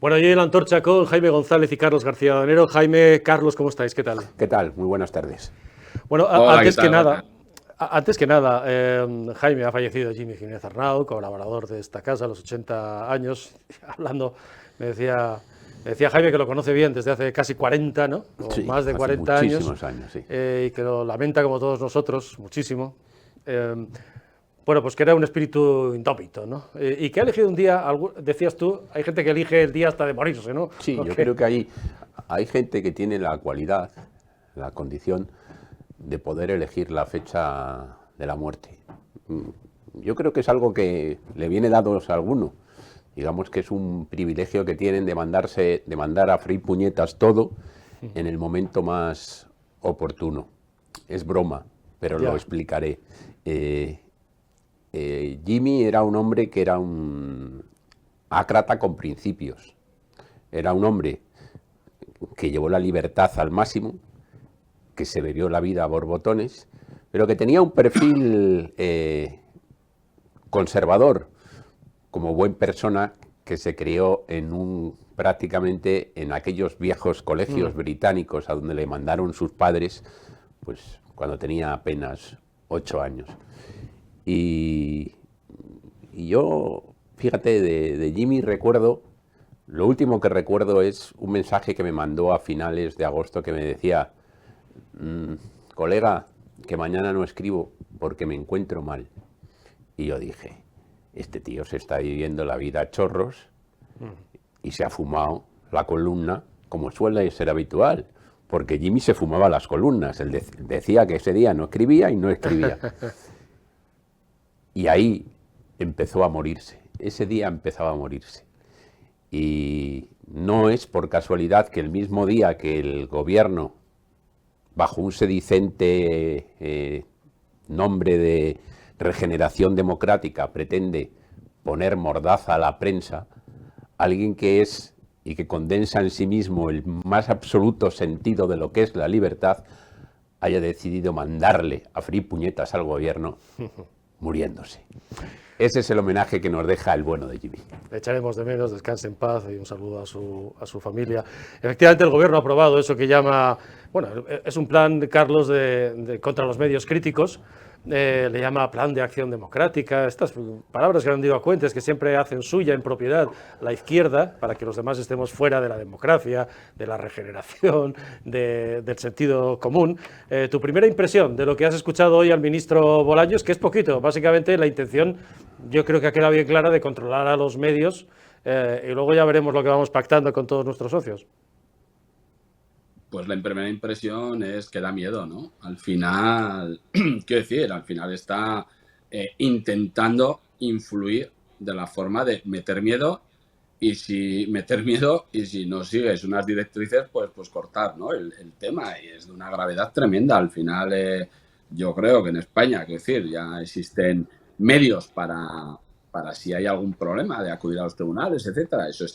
Bueno, yo en la antorcha con Jaime González y Carlos García Danero. Jaime, Carlos, ¿cómo estáis? ¿Qué tal? ¿Qué tal? Muy buenas tardes. Bueno, Hola, ¿qué antes que tal? nada, Buenas. Jaime, ha fallecido Jimmy Jiménez Arnau, colaborador de esta casa a los 80 años. Hablando, me decía, me decía Jaime que lo conoce bien desde hace casi 40, ¿no? O Sí, más de hace 40 años, muchísimos años, sí. y que lo lamenta como todos nosotros, muchísimo. Eh, bueno, pues que era un espíritu indómito, ¿no? Y que ha elegido un día, decías tú, hay gente que elige el día hasta de morirse, ¿no? Sí, yo Porque, creo que hay gente que tiene la cualidad, la condición de poder elegir la fecha de la muerte. Yo creo que es algo que le viene dado a alguno. Digamos que es un privilegio que tienen de mandar a freír puñetas todo en el momento más oportuno. Es broma, pero lo ya, explicaré. Jimmy era un hombre que era un ácrata con principios. Era un hombre que llevó la libertad al máximo, que se bebió la vida a borbotones, pero que tenía un perfil conservador, como buen persona que se crió prácticamente en aquellos viejos colegios británicos a donde le mandaron sus padres, pues cuando tenía apenas 8 años. Y, y yo, fíjate, de Jimmy lo último que recuerdo es un mensaje que me mandó a finales de agosto que me decía: colega, que mañana no escribo porque me encuentro mal. Y yo dije, este tío se está viviendo la vida a chorros y se ha fumado la columna como suele ser habitual, porque Jimmy se fumaba las columnas. Él decía que ese día no escribía y no escribía. Y ahí empezó a morirse. Ese día empezaba a morirse. Y no es por casualidad que el mismo día que el gobierno, bajo un sedicente nombre de regeneración democrática, pretende poner mordaza a la prensa, alguien que es y que condensa en sí mismo el más absoluto sentido de lo que es la libertad, haya decidido mandarle a freír puñetas al gobierno muriéndose. Ese es el homenaje que nos deja el bueno de Jimmy. le echaremos de menos, descanse en paz y un saludo a su familia. Efectivamente, el gobierno ha aprobado eso que llama, bueno, es un plan, Carlos, contra los medios críticos. Le llama Plan de Acción Democrática, estas palabras que han ido a cuentes, que siempre hacen suya en propiedad la izquierda, para que los demás estemos fuera de la democracia, de la regeneración, del sentido común. Tu primera impresión de lo que has escuchado hoy al ministro Bolaños, que es poquito, básicamente la intención, yo creo que ha quedado bien clara, de controlar a los medios, y luego ya veremos lo que vamos pactando con todos nuestros socios. Pues la primera impresión es que da miedo, ¿no? Al final, quiero decir, al final está intentando influir de la forma de meter miedo y si no sigues unas directrices, pues cortar, ¿no? El tema, y es de una gravedad tremenda. Al final, yo creo que en España, quiero decir, ya existen medios para si hay algún problema de acudir a los tribunales, etcétera. Eso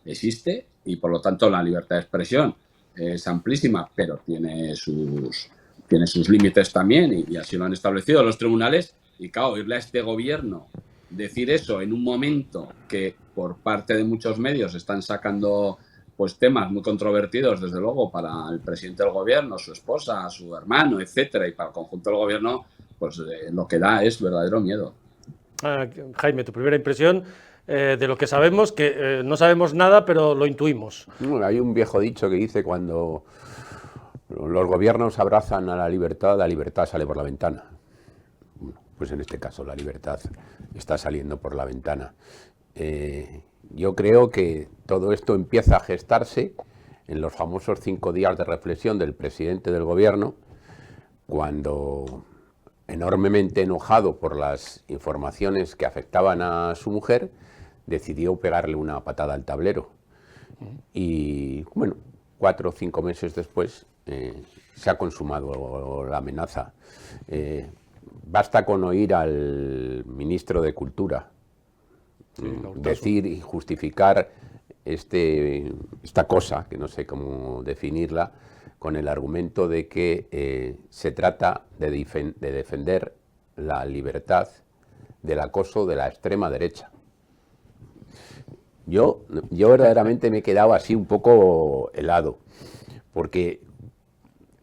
existe, y por lo tanto la libertad de expresión es amplísima, pero tiene sus límites también, y así lo han establecido los tribunales. Y claro, oírle a este gobierno decir eso en un momento que por parte de muchos medios están sacando pues temas muy controvertidos, desde luego, para el presidente del gobierno, su esposa, su hermano, etcétera, y para el conjunto del gobierno, pues lo que da es verdadero miedo. Jaime, tu primera impresión de lo que sabemos, que no sabemos nada, pero lo intuimos. Hay un viejo dicho que dice: cuando los gobiernos abrazan a la libertad sale por la ventana. Pues en este caso la libertad está saliendo por la ventana. Yo creo que todo esto empieza a gestarse en los famosos 5 días de reflexión del presidente del gobierno, cuando, enormemente enojado por las informaciones que afectaban a su mujer, decidió pegarle una patada al tablero. Y bueno, 4 o 5 meses después se ha consumado la amenaza. Basta con oír al ministro de Cultura decir y justificar esta cosa, que no sé cómo definirla, con el argumento de que se trata de defender la libertad del acoso de la extrema derecha. Yo verdaderamente me he quedado así un poco helado, porque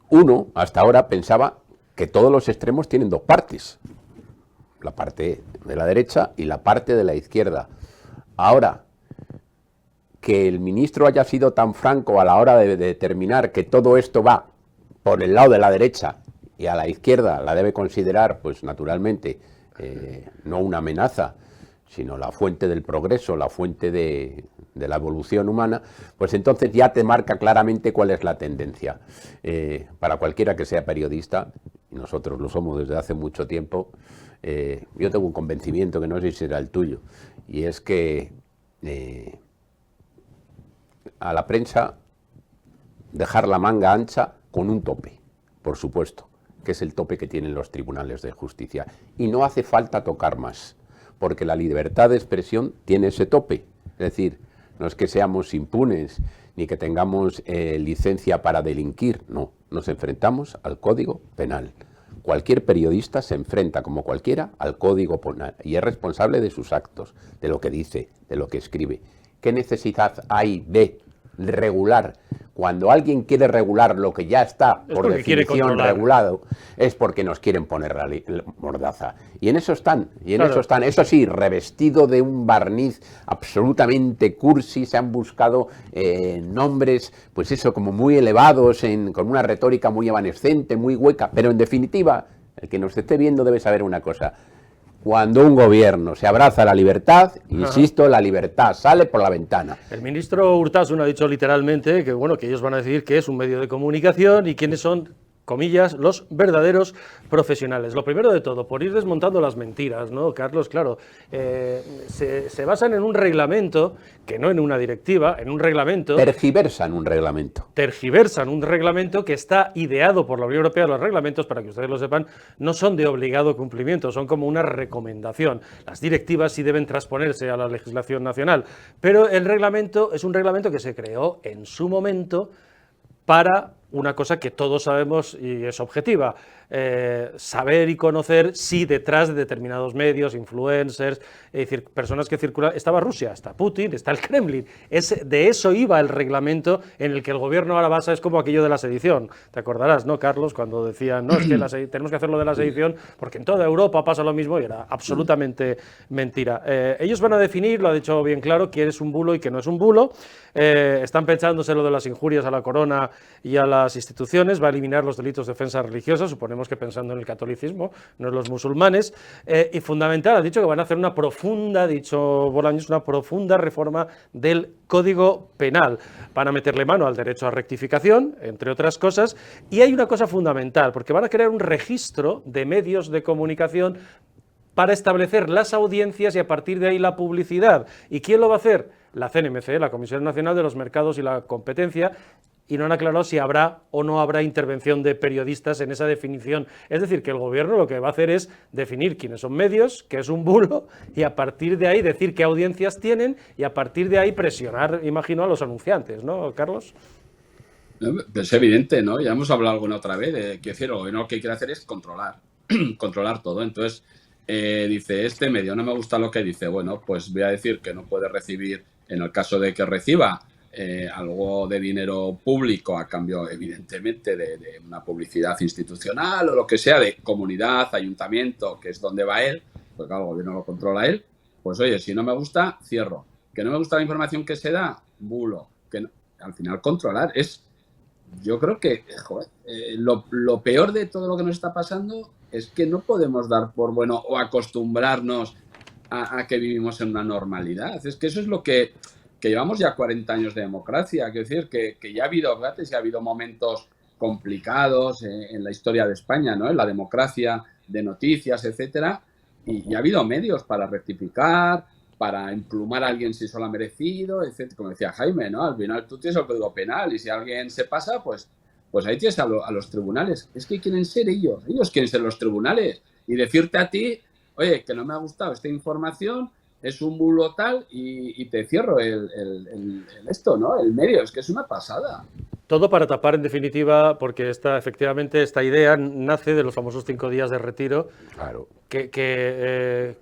uno hasta ahora pensaba que todos los extremos tienen dos partes, la parte de la derecha y la parte de la izquierda. Ahora, que el ministro haya sido tan franco a la hora de determinar que todo esto va por el lado de la derecha y a la izquierda la debe considerar, pues naturalmente, no una amenaza, sino la fuente del progreso, la fuente de la evolución humana, pues entonces ya te marca claramente cuál es la tendencia. Para cualquiera que sea periodista, y nosotros lo somos desde hace mucho tiempo, yo tengo un convencimiento que no sé si será el tuyo, y es que a la prensa dejar la manga ancha con un tope, por supuesto, que es el tope que tienen los tribunales de justicia, y no hace falta tocar más, porque la libertad de expresión tiene ese tope. Es decir, no es que seamos impunes ni que tengamos licencia para delinquir, no, nos enfrentamos al Código Penal. Cualquier periodista se enfrenta, como cualquiera, al Código Penal y es responsable de sus actos, de lo que dice, de lo que escribe. ¿Qué necesidad hay de regular? Cuando alguien quiere regular lo que ya está por definición regulado, es porque nos quieren poner la mordaza. Y en eso están, Eso sí, revestido de un barniz absolutamente cursi, se han buscado nombres, pues eso, como muy elevados, con una retórica muy evanescente, muy hueca, pero en definitiva, el que nos esté viendo debe saber una cosa. Cuando un gobierno se abraza a la libertad, insisto, la libertad sale por la ventana. El ministro Urtasun ha dicho literalmente que, bueno, que ellos van a decidir qué es un medio de comunicación y quiénes son, comillas, los verdaderos profesionales. Lo primero de todo, por ir desmontando las mentiras, ¿no, Carlos? Claro, se basan en un reglamento, que no en una directiva, en un reglamento... Tergiversan un reglamento. Tergiversan un reglamento que está ideado por la Unión Europea. Los reglamentos, para que ustedes lo sepan, no son de obligado cumplimiento, son como una recomendación. Las directivas sí deben transponerse a la legislación nacional, pero el reglamento es un reglamento que se creó en su momento para una cosa que todos sabemos y es objetiva, saber y conocer si detrás de determinados medios, influencers, es decir, personas que circulan, estaba Rusia, está Putin, está el Kremlin. De eso iba el reglamento en el que el gobierno ahora basa, es como aquello de la sedición. Te acordarás, ¿no, Carlos? Cuando decían, no, es que tenemos que hacer lo de la sedición porque en toda Europa pasa lo mismo y era absolutamente mentira. Ellos van a definir, lo ha dicho bien claro, quién es un bulo y qué no es un bulo. Están pensándose lo de las injurias a la corona y a las instituciones, va a eliminar los delitos de ofensa religiosa, suponemos que pensando en el catolicismo, no en los musulmanes, y fundamental, ha dicho que van a hacer una profunda, dicho Bolaños, una profunda reforma del Código Penal. Van a meterle mano al derecho a rectificación, entre otras cosas, y hay una cosa fundamental, porque van a crear un registro de medios de comunicación para establecer las audiencias y a partir de ahí la publicidad. ¿Y quién lo va a hacer? La CNMC, la Comisión Nacional de los Mercados y la Competencia, y no han aclarado si habrá o no habrá intervención de periodistas en esa definición. Es decir, que el gobierno lo que va a hacer es definir quiénes son medios, qué es un bulo, y a partir de ahí decir qué audiencias tienen, y a partir de ahí presionar, imagino, a los anunciantes, ¿no, Carlos? Es evidente, ¿no? Ya hemos hablado alguna otra vez de que el gobierno lo que quiere hacer es controlar todo. Entonces, dice, este medio no me gusta lo que dice, bueno, pues voy a decir que no puede recibir, en el caso de que reciba algo de dinero público a cambio, evidentemente, de una publicidad institucional o lo que sea, de comunidad, ayuntamiento, que es donde va él, pues claro, el gobierno lo controla él, pues oye, si no me gusta, cierro. Que no me gusta la información que se da, bulo. Que no, al final controlar es, yo creo que, joder, lo peor de todo lo que nos está pasando es que no podemos dar por bueno o acostumbrarnos a que vivimos en una normalidad. Es que eso es lo que llevamos ya 40 años de democracia. Quiero decir que ya ha habido, fíjate, si ha habido momentos complicados en la historia de España, ¿no? En la democracia, de noticias, etcétera, y ha habido medios para rectificar, para emplumar a alguien si eso lo ha merecido, etcétera. Como decía Jaime, ¿no? Al final tú tienes el Código Penal y si alguien se pasa, pues ahí tienes a los tribunales. Es que quieren ser ellos quieren ser los tribunales y decirte a ti, oye, que no me ha gustado esta información, es un bulo tal y te cierro esto, ¿no? El medio, es que es una pasada. Todo para tapar, en definitiva, porque efectivamente esta idea nace de los famosos 5 días de retiro, Claro. que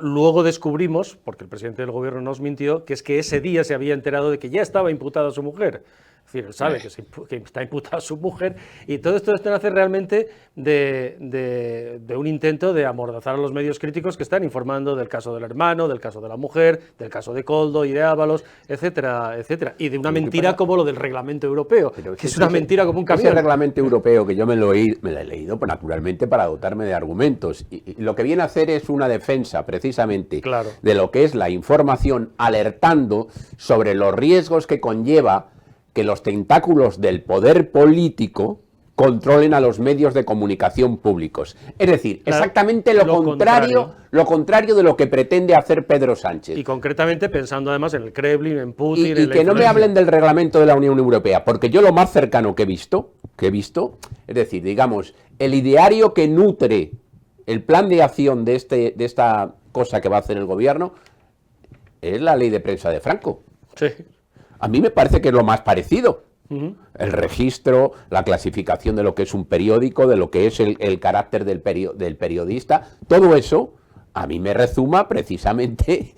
luego descubrimos, porque el presidente del gobierno nos mintió, que es que ese día se había enterado de que ya estaba imputada su mujer. Es decir, él sabe que está imputada su mujer, y todo esto nace realmente de un intento de amordazar a los medios críticos que están informando del caso del hermano, del caso de la mujer, del caso de Koldo y de Ábalos, etcétera, etcétera. Y de una mentira como lo del reglamento europeo, que es una mentira como un camión. Ese reglamento europeo que yo me lo he leído, pues, naturalmente para dotarme de argumentos. Y lo que viene a hacer es una defensa, precisamente, Claro, de lo que es la información, alertando sobre los riesgos que conlleva que los tentáculos del poder político controlen a los medios de comunicación públicos. Es decir, claro, exactamente lo contrario de lo que pretende hacer Pedro Sánchez. Y concretamente pensando además en el Kremlin, en Putin... Y que no me hablen del reglamento de la Unión Europea, porque yo lo más cercano que he visto, es decir, digamos, el ideario que nutre el plan de acción de esta cosa que va a hacer el gobierno, es la ley de prensa de Franco. Sí. A mí me parece que es lo más parecido. El registro, la clasificación de lo que es un periódico, de lo que es el carácter del periodista, todo eso a mí me rezuma precisamente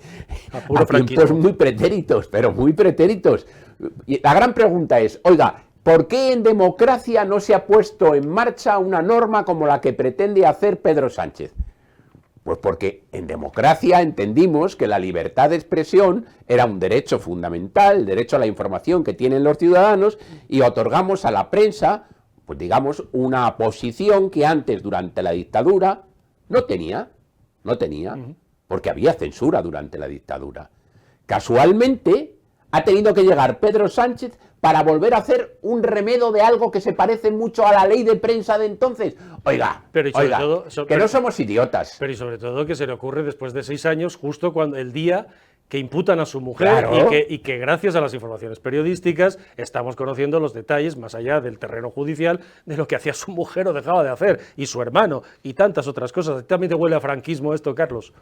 a tiempos muy pretéritos, pero muy pretéritos. Y la gran pregunta es, oiga, ¿por qué en democracia no se ha puesto en marcha una norma como la que pretende hacer Pedro Sánchez? Pues porque en democracia entendimos que la libertad de expresión era un derecho fundamental, el derecho a la información que tienen los ciudadanos, y otorgamos a la prensa, pues digamos, una posición que antes, durante la dictadura, no tenía, porque había censura durante la dictadura. Casualmente, ha tenido que llegar Pedro Sánchez para volver a hacer un remedio de algo que se parece mucho a la ley de prensa de entonces. Oiga, que no somos idiotas. Pero y sobre todo que se le ocurre después de 6 años, justo cuando el día que imputan a su mujer, claro, y que gracias a las informaciones periodísticas estamos conociendo los detalles, más allá del terreno judicial, de lo que hacía su mujer o dejaba de hacer, y su hermano, y tantas otras cosas. ¿También te huele a franquismo esto, Carlos?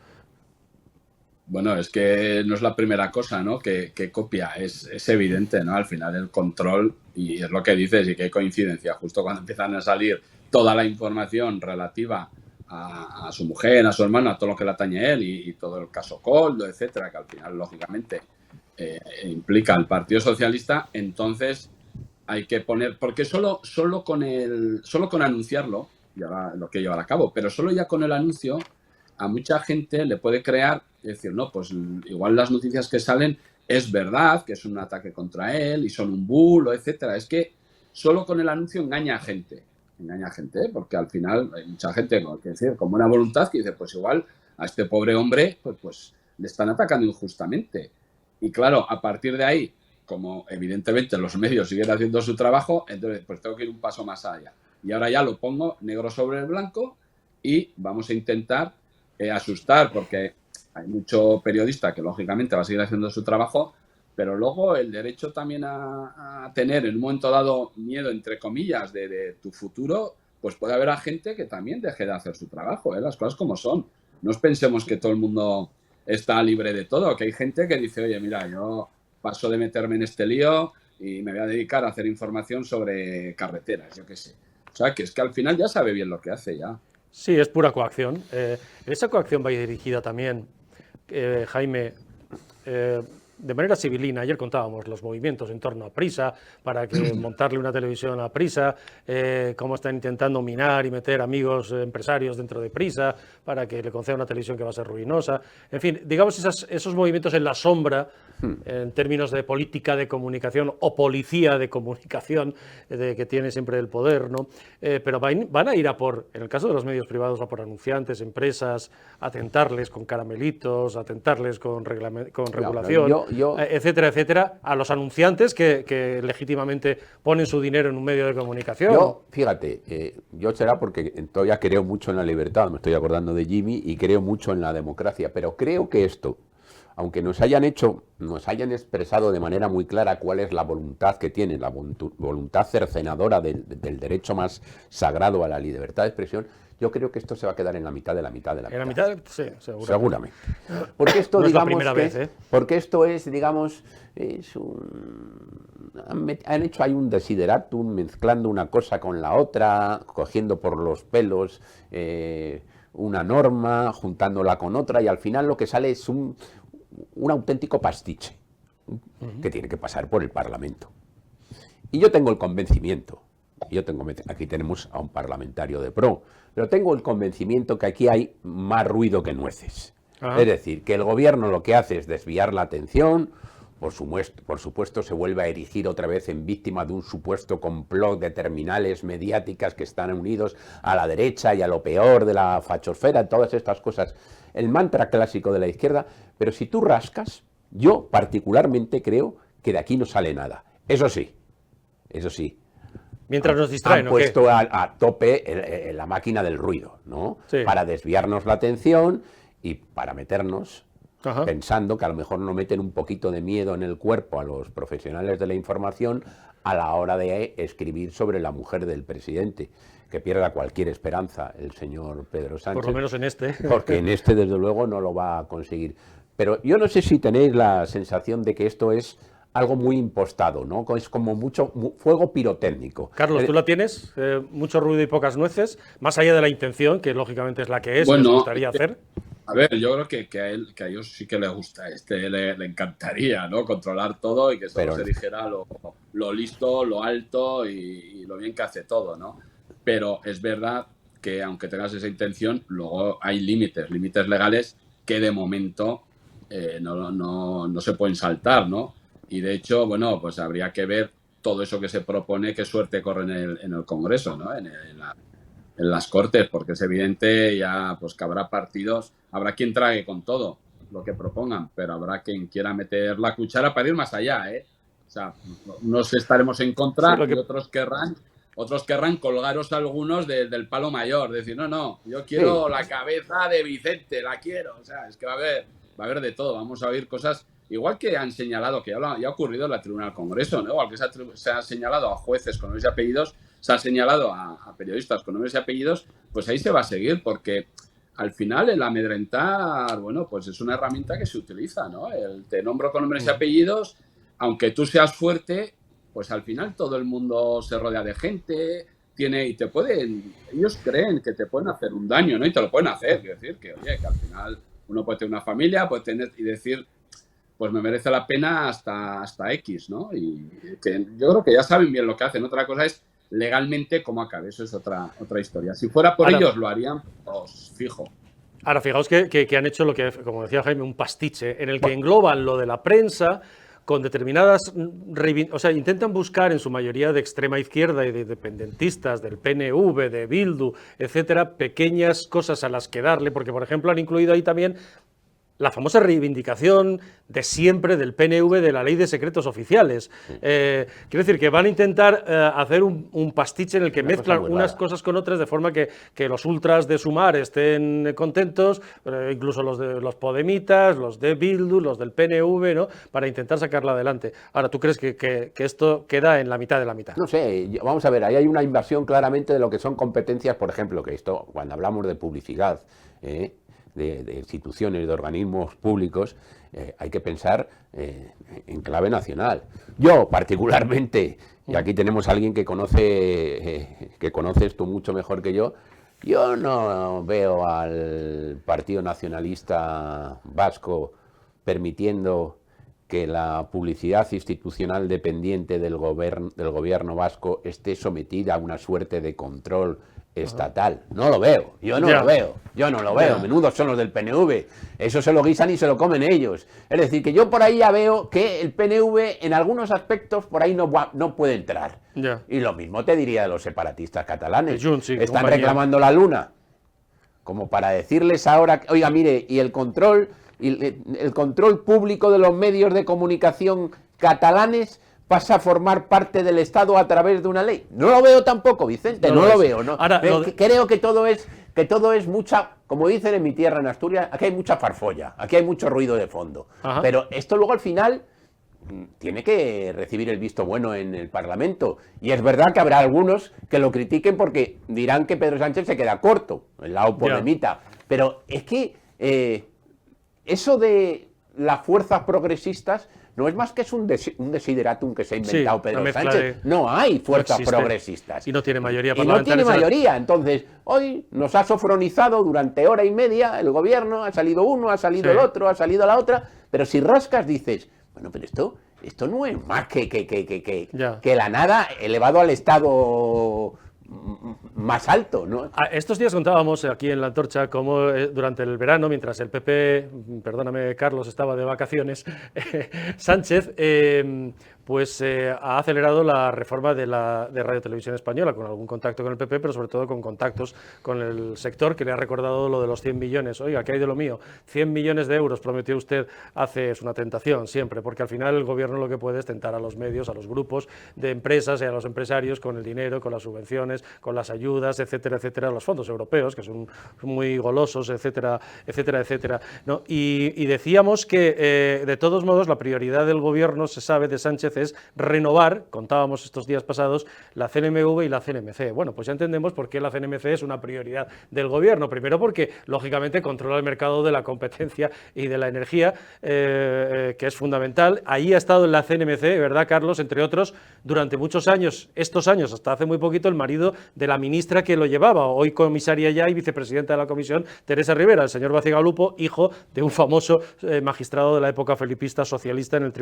Bueno, es que no es la primera cosa, ¿no?, que copia, es evidente, ¿no? Al final el control, y es lo que dices, y qué coincidencia, justo cuando empiezan a salir toda la información relativa a su mujer, a su hermano, a todo lo que le atañe a él, y todo el caso Koldo, etcétera, que al final, lógicamente, implica al Partido Socialista, entonces hay que poner, porque solo con anunciarlo, lo que llevar a cabo, pero solo ya con el anuncio, a mucha gente le puede crear, es decir, no, pues igual las noticias que salen es verdad, que es un ataque contra él y son un bulo, etcétera. Es que solo con el anuncio engaña a gente, porque al final hay mucha gente, que decir, con buena voluntad, que dice, pues igual a este pobre hombre pues le están atacando injustamente. Y claro, a partir de ahí, como evidentemente los medios siguen haciendo su trabajo, entonces pues tengo que ir un paso más allá. Y ahora ya lo pongo negro sobre el blanco y vamos a intentar asustar, porque hay mucho periodista que lógicamente va a seguir haciendo su trabajo, pero luego el derecho también a tener en un momento dado miedo, entre comillas, de tu futuro, pues puede haber a gente que también deje de hacer su trabajo, las cosas como son. No os pensemos que todo el mundo está libre de todo, que hay gente que dice, oye, mira, yo paso de meterme en este lío y me voy a dedicar a hacer información sobre carreteras, yo qué sé. O sea, que es que al final ya sabe bien lo que hace ya. Sí, es pura coacción. Esa coacción va dirigida también, Jaime, de manera civilina. Ayer contábamos los movimientos en torno a Prisa, para que montarle una televisión a Prisa, cómo están intentando minar y meter amigos empresarios dentro de Prisa, para que le conceda una televisión que va a ser ruinosa. En fin, digamos esos movimientos en la sombra, en términos de política de comunicación o policía de comunicación, que tiene siempre el poder, ¿no? Pero van a ir a por, en el caso de los medios privados, a por anunciantes, empresas, a tentarles con caramelitos, a tentarles con regulación, etcétera, etcétera, a los anunciantes que legítimamente ponen su dinero en un medio de comunicación. Yo, fíjate, yo será porque todavía creo mucho en la libertad, me estoy acordando de Jimmy, y creo mucho en la democracia, pero creo que esto, aunque nos hayan expresado de manera muy clara cuál es la voluntad que tienen, la voluntad cercenadora del derecho más sagrado a la libertad de expresión, yo creo que esto se va a quedar en la mitad de la mitad de la mitad. En la mitad, sí, seguramente. Porque esto, no es digamos, la primera vez, ¿eh? Porque esto es, digamos, han hecho ahí un desideratum, mezclando una cosa con la otra, cogiendo por los pelos una norma, juntándola con otra, y al final lo que sale es un auténtico pastiche que tiene que pasar por el Parlamento. Y yo tengo el convencimiento, aquí tenemos a un parlamentario de PRO, pero tengo el convencimiento que aquí hay más ruido que nueces. Ajá. Es decir, que el gobierno lo que hace es desviar la atención, por supuesto se vuelve a erigir otra vez en víctima de un supuesto complot de terminales mediáticas que están unidos a la derecha y a lo peor de la fachosfera, todas estas cosas, el mantra clásico de la izquierda, pero si tú rascas, yo particularmente creo que de aquí no sale nada. Eso sí, mientras nos distraen, han puesto a tope la máquina del ruido, ¿no? Sí. Para desviarnos la atención y para meternos, ajá, pensando que a lo mejor no meten un poquito de miedo en el cuerpo a los profesionales de la información a la hora de escribir sobre la mujer del presidente, que pierda cualquier esperanza el señor Pedro Sánchez. Por lo menos en este. Porque en este, desde luego, no lo va a conseguir. Pero yo no sé si tenéis la sensación de que esto es algo muy impostado, ¿no? Es como mucho fuego pirotécnico. Carlos, ¿tú la tienes? Mucho ruido y pocas nueces, más allá de la intención, que lógicamente es la que es, bueno, que les gustaría hacer. A ver, yo creo que a ellos sí que les gusta, le encantaría, ¿no? Controlar todo y que solo se dijera lo listo, lo alto y lo bien que hace todo, ¿no? Pero es verdad que aunque tengas esa intención, luego hay límites legales que de momento no se pueden saltar, ¿no? Y de hecho, bueno, pues habría que ver todo eso que se propone, qué suerte corre en el Congreso, ¿no? En las Cortes, porque es evidente ya pues que habrá partidos, habrá quien trague con todo lo que propongan, pero habrá quien quiera meter la cuchara para ir más allá, ¿eh? O sea, unos estaremos en contra, sí, y otros querrán colgaros algunos del palo mayor, decir, no, yo quiero, sí, la cabeza de Vicente, la quiero, o sea, es que va a haber de todo, vamos a oír cosas. Igual que han señalado, que ya ha ocurrido en la tribuna del Congreso, ¿no? Igual que se ha señalado a jueces con nombres y apellidos, se ha señalado a periodistas con nombres y apellidos, pues ahí se va a seguir, porque al final el amedrentar, bueno, pues es una herramienta que se utiliza, ¿no? Te nombro con nombres y apellidos, aunque tú seas fuerte, pues al final todo el mundo se rodea de gente, y ellos creen que te pueden hacer un daño, ¿no? Y te lo pueden hacer, quiero decir, que oye, que al final uno puede tener una familia, puede tener, y decir, pues me merece la pena hasta X, ¿no? Y que yo creo que ya saben bien lo que hacen. Otra cosa es legalmente cómo acabe. Eso es otra historia. Si fuera por ellos, lo harían, pues fijo. Ahora, fijaos que han hecho lo que, como decía Jaime, un pastiche, en el que engloban lo de la prensa con determinadas... O sea, intentan buscar en su mayoría de extrema izquierda y de independentistas, del PNV, de Bildu, etcétera, pequeñas cosas a las que darle, porque, por ejemplo, han incluido ahí también la famosa reivindicación de siempre del PNV de la ley de secretos oficiales. Quiero decir que van a intentar hacer un pastiche en el que mezclan unas cosas con otras de forma que los ultras de Sumar estén contentos, incluso los podemitas, los de Bildu, los del PNV, ¿no? Para intentar sacarla adelante. Ahora, ¿tú crees que esto queda en la mitad de la mitad? No sé, vamos a ver, ahí hay una invasión claramente de lo que son competencias, por ejemplo, que esto, cuando hablamos de publicidad, de instituciones, de organismos públicos, hay que pensar en clave nacional. Yo, particularmente, y aquí tenemos a alguien que conoce esto mucho mejor que yo no veo al Partido Nacionalista Vasco permitiendo que la publicidad institucional dependiente del gobierno vasco esté sometida a una suerte de control estatal. No lo veo, yo no lo veo. Menudos son los del PNV, eso se lo guisan y se lo comen ellos. Es decir, que yo por ahí ya veo que el PNV en algunos aspectos por ahí no puede entrar. Y lo mismo te diría de los separatistas catalanes. Están reclamando la luna, como para decirles ahora, oiga, mire, y el control público de los medios de comunicación catalanes pasa a formar parte del Estado a través de una ley. No lo veo tampoco, Vicente, no lo veo. ¿no? Ahora, creo que todo es mucha, como dicen en mi tierra, en Asturias, aquí hay mucha farfolla, aquí hay mucho ruido de fondo. Ajá. Pero esto luego al final tiene que recibir el visto bueno en el Parlamento. Y es verdad que habrá algunos que lo critiquen porque dirán que Pedro Sánchez se queda corto, el lado polemita. Pero es que eso de las fuerzas progresistas no es más que un desideratum que se ha inventado Pedro Sánchez. No hay fuerzas progresistas. Y no tiene mayoría parlamentaria. Y no tiene mayoría. Entonces, hoy nos ha sofronizado durante hora y media el gobierno, ha salido uno, ha salido el otro, ha salido la otra, pero si rascas dices, bueno, pero esto no es más que la nada elevado al estado más alto, ¿no? Estos días contábamos aquí en La Antorcha cómo durante el verano, mientras el PP, perdóname Carlos, estaba de vacaciones, Sánchez ha acelerado la reforma de Radio Televisión Española, con algún contacto con el PP, pero sobre todo con contactos con el sector, que le ha recordado lo de los 100 millones. Oiga, ¿qué hay de lo mío? 100 millones de euros prometió usted es una tentación siempre, porque al final el gobierno lo que puede es tentar a los medios, a los grupos de empresas y a los empresarios con el dinero, con las subvenciones, con las ayudas, etcétera, etcétera, los fondos europeos, que son muy golosos, etcétera, etcétera, etcétera, ¿no? Y decíamos que, de todos modos, la prioridad del gobierno, se sabe, de Sánchez, es renovar, contábamos estos días pasados, la CNMV y la CNMC. Bueno, pues ya entendemos por qué la CNMC es una prioridad del gobierno. Primero porque, lógicamente, controla el mercado de la competencia y de la energía, que es fundamental. Ahí ha estado en la CNMC, ¿verdad, Carlos? Entre otros, durante muchos años, estos años, hasta hace muy poquito, el marido de la ministra que lo llevaba, hoy comisaria ya y vicepresidenta de la comisión, Teresa Rivera, el señor Bacigalupo, hijo de un famoso magistrado de la época felipista socialista en el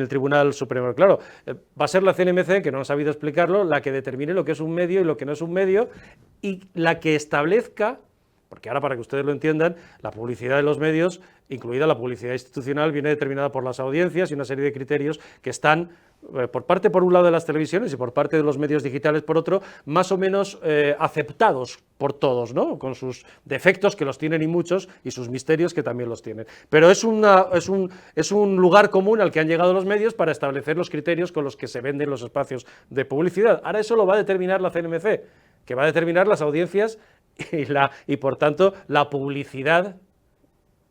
Tribunal Supremo. Claro, va a ser la CNMC, que no ha sabido explicarlo, la que determine lo que es un medio y lo que no es un medio, y la que establezca, porque ahora, para que ustedes lo entiendan, la publicidad de los medios, incluida la publicidad institucional, viene determinada por las audiencias y una serie de criterios que están, por un lado de las televisiones y por parte de los medios digitales por otro, más o menos aceptados por todos, ¿no? Con sus defectos, que los tienen y muchos, y sus misterios, que también los tienen. Pero es un lugar común al que han llegado los medios para establecer los criterios con los que se venden los espacios de publicidad. Ahora eso lo va a determinar la CNMC, que va a determinar las audiencias y por tanto la publicidad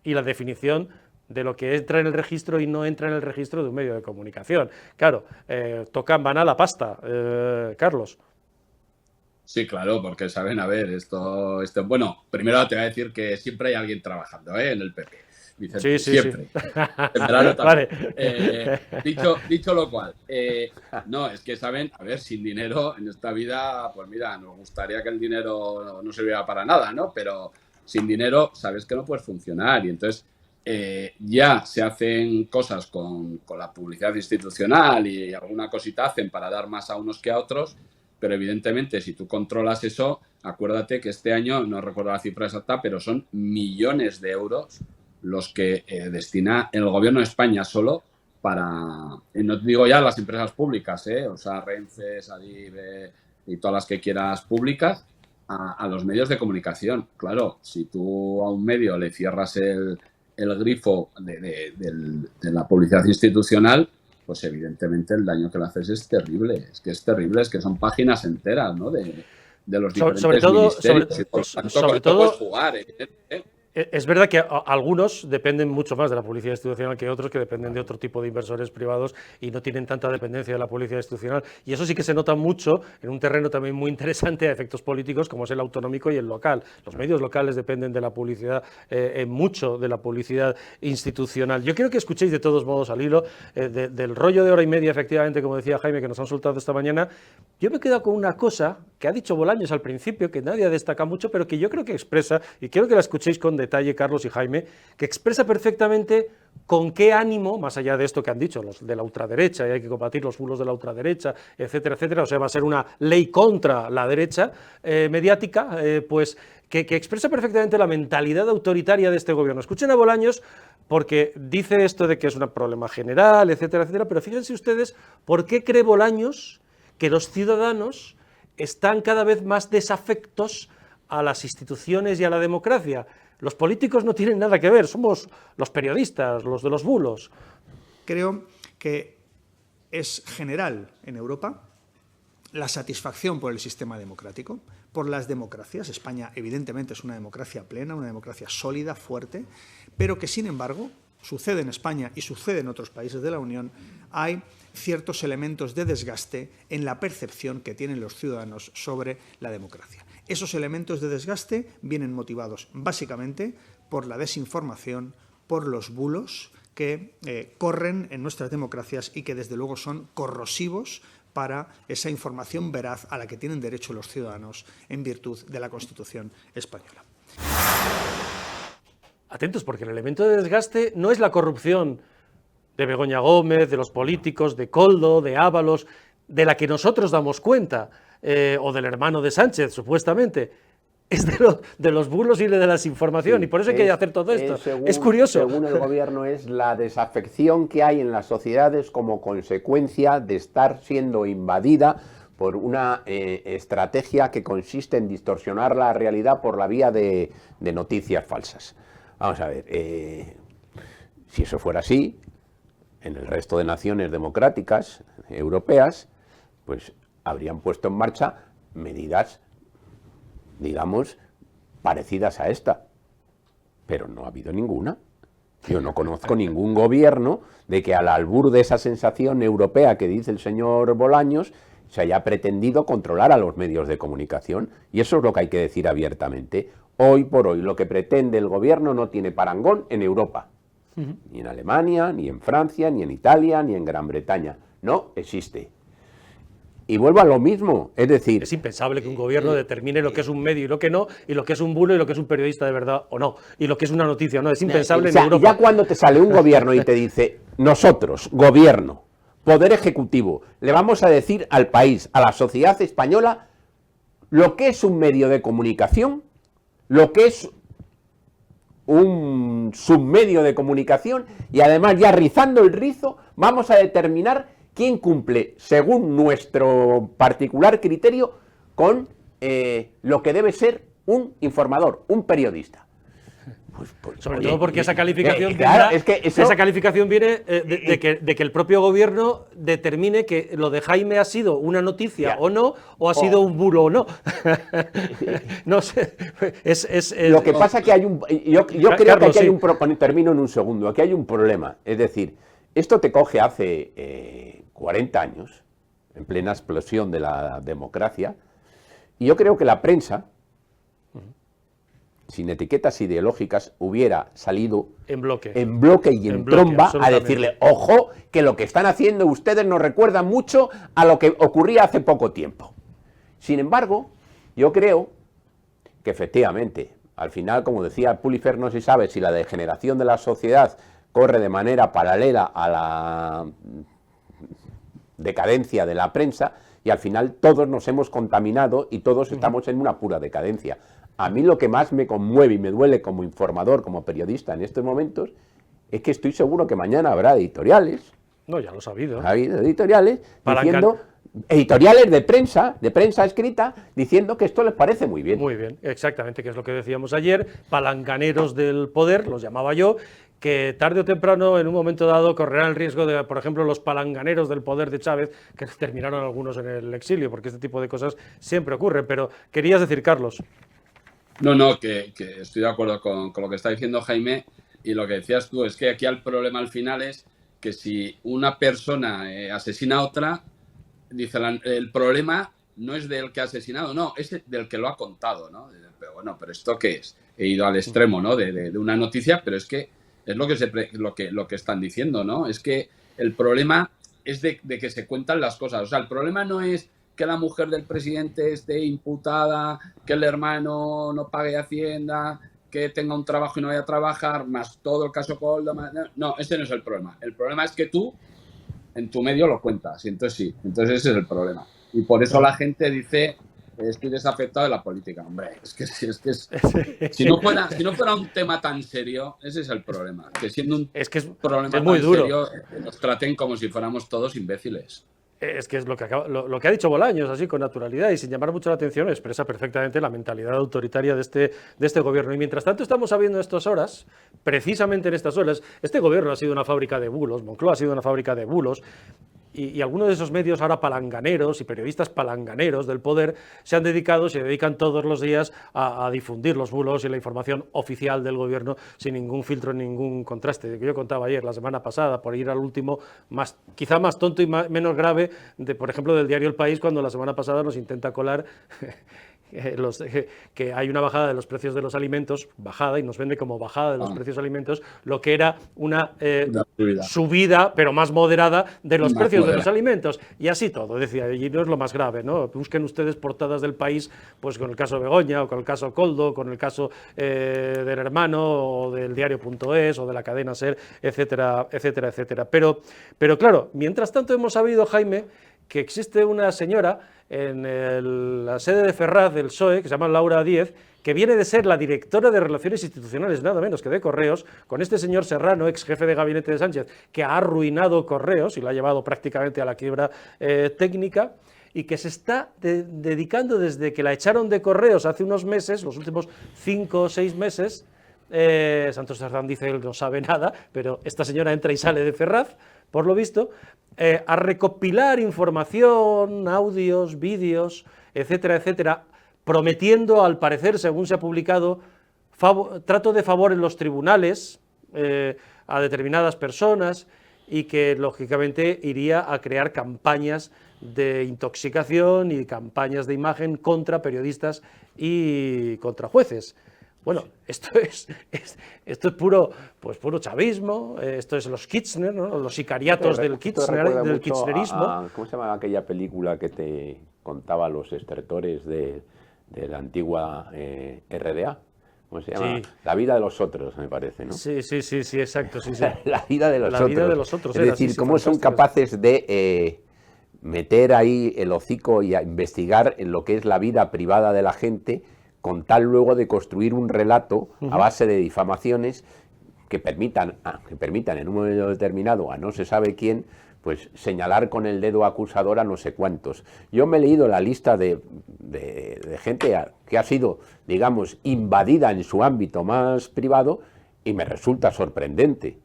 y la definición de lo que entra en el registro y no entra en el registro de un medio de comunicación. Claro, van a la pasta, Carlos. Sí, claro, porque saben, a ver, bueno, primero te voy a decir que siempre hay alguien trabajando, en el PP. Vicente, sí, siempre. Sí. En verano también. Vale. Dicho lo cual, no, es que saben, a ver, sin dinero en esta vida, pues mira, nos gustaría que el dinero no sirviera para nada, ¿no? Pero sin dinero sabes que no puedes funcionar, y entonces ya se hacen cosas con la publicidad institucional y alguna cosita hacen para dar más a unos que a otros, pero evidentemente si tú controlas eso, acuérdate que este año, no recuerdo la cifra exacta, pero son millones de euros los que destina el gobierno de España solo para, no te digo ya las empresas públicas, o sea, Renfe, Adif y todas las que quieras públicas, a los medios de comunicación. Claro, si tú a un medio le cierras el grifo de la publicidad institucional, pues evidentemente el daño que le haces es terrible. Es terrible, es que son páginas enteras, ¿no? De los diferentes ministerios. Sobre todo puedes jugar, Es verdad que algunos dependen mucho más de la publicidad institucional que otros, que dependen de otro tipo de inversores privados y no tienen tanta dependencia de la publicidad institucional. Y eso sí que se nota mucho en un terreno también muy interesante a efectos políticos, como es el autonómico y el local. Los medios locales dependen de la publicidad, mucho de la publicidad institucional. Yo quiero que escuchéis de todos modos al hilo del rollo de hora y media, efectivamente, como decía Jaime, que nos han soltado esta mañana. Yo me he quedado con una cosa que ha dicho Bolaños al principio, que nadie destaca mucho, pero que yo creo que expresa, y quiero que la escuchéis con detalle, Carlos y Jaime, que expresa perfectamente con qué ánimo, más allá de esto que han dicho los de la ultraderecha, y hay que combatir los bulos de la ultraderecha, etcétera, etcétera, o sea, va a ser una ley contra la derecha mediática, pues que expresa perfectamente la mentalidad autoritaria de este gobierno. Escuchen a Bolaños, porque dice esto de que es un problema general, etcétera, etcétera, pero fíjense ustedes por qué cree Bolaños que los ciudadanos están cada vez más desafectos a las instituciones y a la democracia. Los políticos no tienen nada que ver, somos los periodistas, los de los bulos. Creo que es general en Europa la satisfacción por el sistema democrático, por las democracias. España, evidentemente, es una democracia plena, una democracia sólida, fuerte, pero que, sin embargo, sucede en España y sucede en otros países de la Unión, hay ciertos elementos de desgaste en la percepción que tienen los ciudadanos sobre la democracia. Esos elementos de desgaste vienen motivados básicamente por la desinformación, por los bulos que corren en nuestras democracias y que desde luego son corrosivos para esa información veraz a la que tienen derecho los ciudadanos en virtud de la Constitución española. Atentos, porque el elemento de desgaste no es la corrupción de Begoña Gómez, de los políticos, de Koldo, de Ábalos, de la que nosotros damos cuenta, o del hermano de Sánchez, supuestamente. Es de los bulos y de la desinformación, y por eso hay que hacer todo esto. Es curioso. Según el gobierno, es la desafección que hay en las sociedades como consecuencia de estar siendo invadida por una estrategia que consiste en distorsionar la realidad por la vía de noticias falsas. Vamos a ver, si eso fuera así, en el resto de naciones democráticas europeas, pues habrían puesto en marcha medidas, digamos, parecidas a esta, pero no ha habido ninguna. Yo no conozco ningún gobierno de que al albur de esa sensación europea que dice el señor Bolaños se haya pretendido controlar a los medios de comunicación, y eso es lo que hay que decir abiertamente. Hoy por hoy lo que pretende el gobierno no tiene parangón en Europa, ni en Alemania, ni en Francia, ni en Italia, ni en Gran Bretaña. No existe. Y vuelvo a lo mismo, es decir... Es impensable que un gobierno determine lo que es un medio y lo que no, y lo que es un bulo y lo que es un periodista de verdad o no, y lo que es una noticia o no. Es impensable en Europa. Ya cuando te sale un gobierno y te dice, nosotros, gobierno, poder ejecutivo, le vamos a decir al país, a la sociedad española, lo que es un medio de comunicación, lo que es un submedio de comunicación, y además ya rizando el rizo vamos a determinar quién cumple, según nuestro particular criterio, con lo que debe ser un informador, un periodista. Sobre todo porque esa calificación, claro, es que esa calificación viene de que el propio gobierno determine que lo de Jaime ha sido una noticia o no, o ha sido un bulo o no. No sé. Lo que pasa es que hay un... Yo creo Carlos, que aquí hay un... Termino en un segundo. Aquí hay un problema. Es decir, esto te coge hace 40 años, en plena explosión de la democracia, y yo creo que la prensa, sin etiquetas ideológicas, hubiera salido en bloque y en tromba a decirle, ojo, que lo que están haciendo ustedes nos recuerda mucho a lo que ocurría hace poco tiempo. Sin embargo, yo creo que efectivamente, al final, como decía Pullifer, no se sabe si la degeneración de la sociedad corre de manera paralela a la decadencia de la prensa, y al final todos nos hemos contaminado y todos estamos en una pura decadencia. A mí lo que más me conmueve y me duele como informador, como periodista en estos momentos, es que estoy seguro que mañana habrá editoriales. No, ya lo he sabido. Ha habido editoriales diciendo, editoriales de prensa escrita, diciendo que esto les parece muy bien. Muy bien, exactamente, que es lo que decíamos ayer, palanganeros del poder, los llamaba yo, que tarde o temprano, en un momento dado, correrán el riesgo de, por ejemplo, los palanganeros del poder de Chávez, que terminaron algunos en el exilio, porque este tipo de cosas siempre ocurren. Pero querías decir, Carlos. No, que estoy de acuerdo con lo que está diciendo Jaime, y lo que decías tú es que aquí el problema al final es que si una persona asesina a otra, dice el problema no es del que ha asesinado, no, es del que lo ha contado, ¿no? Pero bueno, ¿pero esto qué es? He ido al extremo, ¿no? de una noticia, pero es que es lo que están diciendo, ¿no? Es que el problema es de que se cuentan las cosas. O sea, el problema no es que la mujer del presidente esté imputada, que el hermano no pague Hacienda, que tenga un trabajo y no vaya a trabajar, más todo el caso Koldo. No, ese no es el problema. El problema es que tú, en tu medio, lo cuentas. Y entonces sí, entonces ese es el problema. Y por eso la gente dice, estoy desafectado de la política. Hombre, si no fuera un tema tan serio, ese es el problema. Que siendo un problema tan serio, nos traten como si fuéramos todos imbéciles. Es que es lo que ha dicho Bolaños, así con naturalidad y sin llamar mucho la atención, expresa perfectamente la mentalidad autoritaria de este gobierno. Y mientras tanto estamos sabiendo estas horas, precisamente en estas horas, este gobierno ha sido una fábrica de bulos, Moncloa ha sido una fábrica de bulos, y algunos de esos medios ahora palanganeros y periodistas palanganeros del poder se dedican todos los días a difundir los bulos y la información oficial del gobierno sin ningún filtro, ningún contraste. Que yo contaba ayer, la semana pasada, por ir al último, quizá más tonto y menos grave, por ejemplo, del diario El País, cuando la semana pasada nos intenta colar que hay una bajada de los precios de los alimentos, y nos vende como bajada de los precios de alimentos, lo que era una subida, pero más moderada, de los precios de los alimentos. Y así todo, decía, y no es lo más grave, ¿no? Busquen ustedes portadas del País, pues con el caso Begoña, o con el caso Coldo, con el caso del Hermano, o del diario.es, o de la cadena SER, etcétera, etcétera, etcétera. Pero claro, mientras tanto hemos sabido, Jaime, que existe una señora en la sede de Ferraz del PSOE, que se llama Laura Díez, que viene de ser la directora de Relaciones Institucionales, nada menos que de Correos, con este señor Serrano, ex jefe de gabinete de Sánchez, que ha arruinado Correos y lo ha llevado prácticamente a la quiebra técnica, y que se está dedicando desde que la echaron de Correos hace unos meses, los últimos 5 o 6 meses. Santos Cerdán dice que él no sabe nada, pero esta señora entra y sale de Ferraz, por lo visto, a recopilar información, audios, vídeos, etcétera, etcétera, prometiendo, al parecer, según se ha publicado, trato de favor en los tribunales a determinadas personas, y que, lógicamente, iría a crear campañas de intoxicación y campañas de imagen contra periodistas y contra jueces. Bueno, esto es puro chavismo, esto es los Kirchner, ¿no? Los sicariatos del kirchnerismo. ¿Cómo se llama aquella película que te contaba los estertores de la antigua RDA? ¿Cómo se llama? Sí. La vida de los otros, me parece, ¿no? Sí, exacto. Sí. La vida de los otros. Vida de los otros. Es decir, cómo son capaces de meter ahí el hocico y a investigar en lo que es la vida privada de la gente, con tal luego de construir un relato a base de difamaciones que permitan en un momento determinado a no se sabe quién, pues señalar con el dedo acusador a no sé cuántos. Yo me he leído la lista de gente que ha sido, digamos, invadida en su ámbito más privado, y me resulta sorprendente,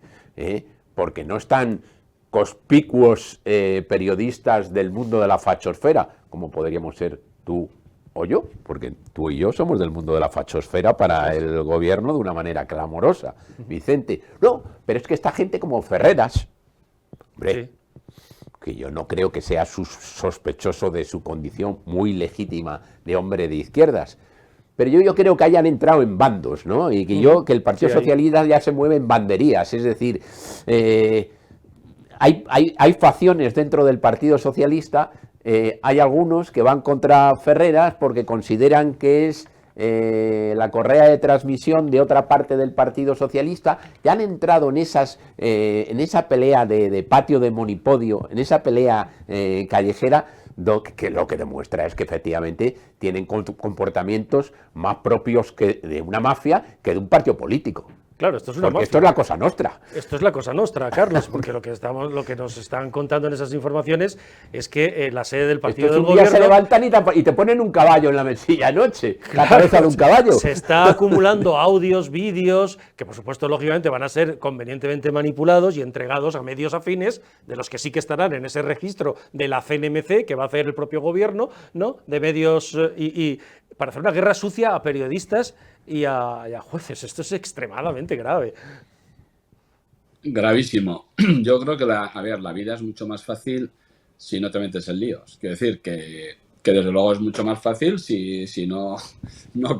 porque no están conspicuos periodistas del mundo de la fachosfera, como podríamos ser tú o yo, porque tú y yo somos del mundo de la fachosfera para el gobierno de una manera clamorosa, Vicente. No, pero es que esta gente como Ferreras, hombre, sí, que yo no creo que sea sospechoso de su condición muy legítima de hombre de izquierdas, pero yo creo que hayan entrado en bandos, ¿no? Y que el Partido Socialista ya se mueve en banderías, es decir, hay facciones dentro del Partido Socialista. Hay algunos que van contra Ferreras porque consideran que es la correa de transmisión de otra parte del Partido Socialista, que han entrado en esa pelea de patio de monipodio, en esa pelea callejera, que lo que demuestra es que efectivamente tienen comportamientos más propios de una mafia que de un partido político. Claro, esto es una mafia. Esto es la cosa nostra. Esto es la cosa nostra, Carlos, porque lo que nos están contando en esas informaciones es que la sede del partido del gobierno... se levantan y te ponen un caballo en la mesilla anoche, la cabeza de un caballo. Se está acumulando audios, vídeos, que por supuesto, lógicamente, van a ser convenientemente manipulados y entregados a medios afines, de los que sí que estarán en ese registro de la CNMC, que va a hacer el propio gobierno, ¿no? De medios y para hacer una guerra sucia a periodistas y a jueces. Esto es extremadamente grave. Gravísimo. Yo creo que la vida es mucho más fácil si no te metes en líos. Quiero decir que desde luego es mucho más fácil si no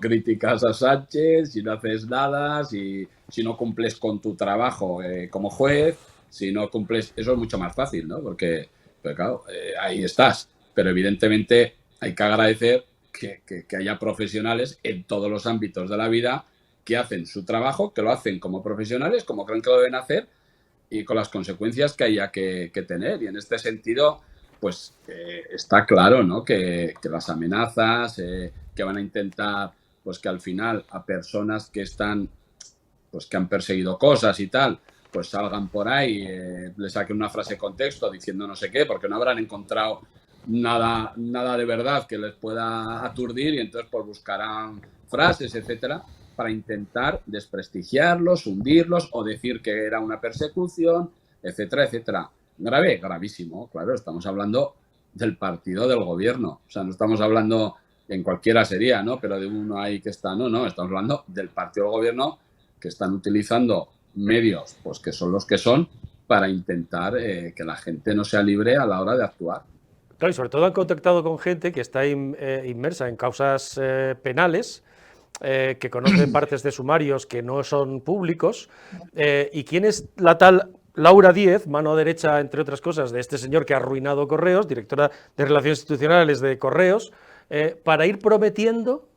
criticas a Sánchez, si no haces nada, si no cumples con tu trabajo como juez, si no cumples... Eso es mucho más fácil, ¿no? Porque claro, ahí estás. Pero evidentemente hay que agradecer que haya profesionales en todos los ámbitos de la vida que hacen su trabajo, que lo hacen como profesionales, como creen que lo deben hacer, y con las consecuencias que haya que tener. Y en este sentido, pues está claro, ¿no? que las amenazas, que van a intentar, pues que al final a personas que están, pues que han perseguido cosas y tal, pues salgan por ahí, le saquen una frase de contexto diciendo no sé qué, porque no habrán encontrado nada de verdad que les pueda aturdir, y entonces pues buscarán frases, etcétera, para intentar desprestigiarlos, hundirlos o decir que era una persecución, etcétera, etcétera. grave, gravísimo, claro, estamos hablando del partido del gobierno, o sea, no estamos hablando, en cualquiera sería, ¿no? Pero de uno ahí que está, no, estamos hablando del partido del gobierno que están utilizando medios, pues que son los que son, para intentar que la gente no sea libre a la hora de actuar. Claro, y sobre todo han contactado con gente que está inmersa en causas penales, que conocen partes de sumarios que no son públicos, y quién es la tal Laura Díez, mano derecha, entre otras cosas, de este señor que ha arruinado Correos, directora de Relaciones Institucionales de Correos, para ir prometiendo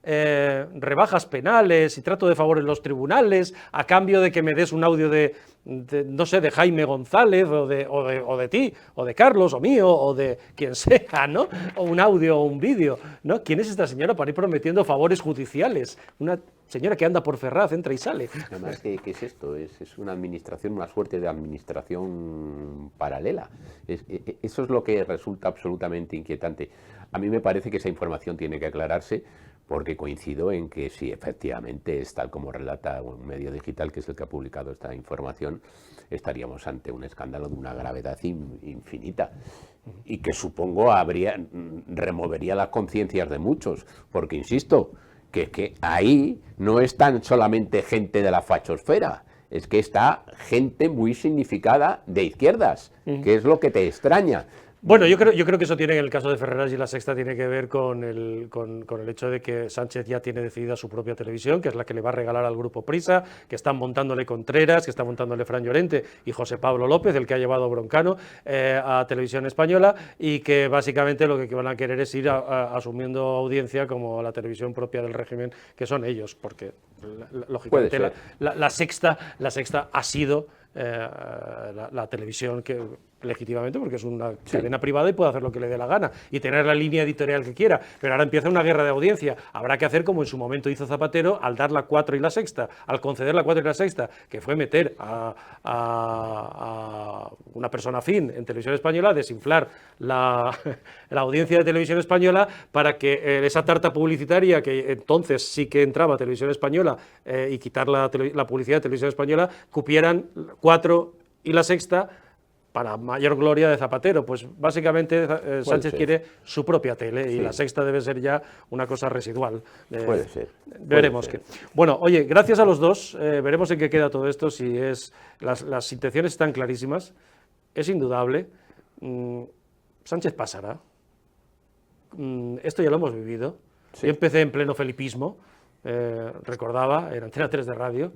rebajas penales y trato de favor en los tribunales a cambio de que me des un audio no sé, de Jaime González o de ti, o de Carlos, o mío, o de quien sea, ¿no? O un audio o un vídeo, ¿no? ¿Quién es esta señora para ir prometiendo favores judiciales? Una señora que anda por Ferraz, entra y sale. Además, ¿qué es esto? Es una administración, una suerte de administración paralela. Eso es lo que resulta absolutamente inquietante. A mí me parece que esa información tiene que aclararse, porque coincido en que si efectivamente es tal como relata un medio digital, que es el que ha publicado esta información, estaríamos ante un escándalo de una gravedad infinita y que supongo removería las conciencias de muchos, porque insisto, que ahí no están solamente gente de la fachosfera, es que está gente muy significada de izquierdas, que es lo que te extraña. Bueno, yo creo que eso tiene, en el caso de Ferreras y La Sexta, tiene que ver con el hecho de que Sánchez ya tiene decidida su propia televisión, que es la que le va a regalar al Grupo Prisa, que están montándole Contreras, que está montándole Fran Llorente y José Pablo López, el que ha llevado Broncano a Televisión Española, y que básicamente lo que van a querer es ir asumiendo audiencia como la televisión propia del régimen, que son ellos, porque lógicamente la Sexta ha sido la televisión que legítimamente, porque es una cadena privada y puede hacer lo que le dé la gana y tener la línea editorial que quiera, pero ahora empieza una guerra de audiencia. Habrá que hacer como en su momento hizo Zapatero al dar la 4 y la Sexta, al conceder la 4 y la Sexta, que fue meter a una persona afín en Televisión Española, desinflar la audiencia de Televisión Española para que esa tarta publicitaria, que entonces sí que entraba a Televisión Española, y quitar la publicidad de Televisión Española, cupieran 4 y la Sexta, para mayor gloria de Zapatero. Pues básicamente Sánchez quiere su propia tele, y la Sexta debe ser ya una cosa residual. Puede ser. Veremos qué. Bueno, oye, gracias a los dos, veremos en qué queda todo esto, si las intenciones están clarísimas, es indudable, Sánchez pasará, esto ya lo hemos vivido, yo empecé en pleno felipismo, recordaba, en Antena 3 de radio,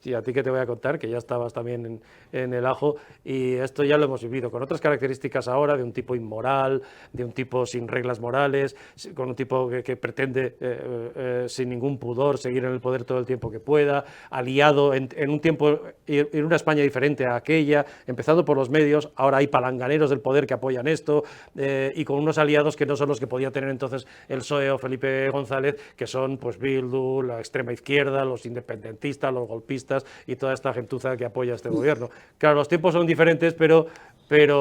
y a ti que te voy a contar, que ya estabas también en el ajo, y esto ya lo hemos vivido, con otras características ahora, de un tipo inmoral, de un tipo sin reglas morales, con un tipo que pretende sin ningún pudor seguir en el poder todo el tiempo que pueda, aliado en un tiempo, en una España diferente a aquella, empezando por los medios, ahora hay palanganeros del poder que apoyan esto, y con unos aliados que no son los que podía tener entonces el PSOE o Felipe González, que son pues Bildu, la extrema izquierda, los independentistas, los golpistas y toda esta gentuza que apoya a este gobierno. Claro, los tiempos son diferentes, pero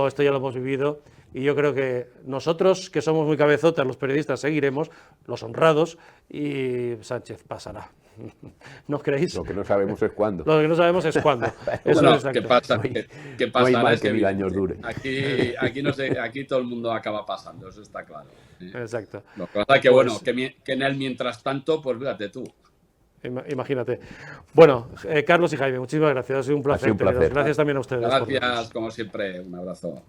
esto ya lo hemos vivido, y yo creo que nosotros, que somos muy cabezotas, los periodistas, seguiremos, los honrados, y Sánchez pasará. ¿No creéis? Lo que no sabemos es cuándo. Lo que no sabemos es cuándo. Eso bueno, es ¿qué pasa? ¿Qué pasa? No hay mal que 1000 años dure. Aquí no sé, aquí todo el mundo acaba pasando, eso está claro. Exacto. Lo que pasa es que, bueno, que en el mientras tanto, pues fíjate tú. Imagínate. Bueno, Carlos y Jaime, muchísimas gracias. Ha sido un placer. Ha sido un placer. Gracias también a ustedes. Gracias, como siempre. Un abrazo.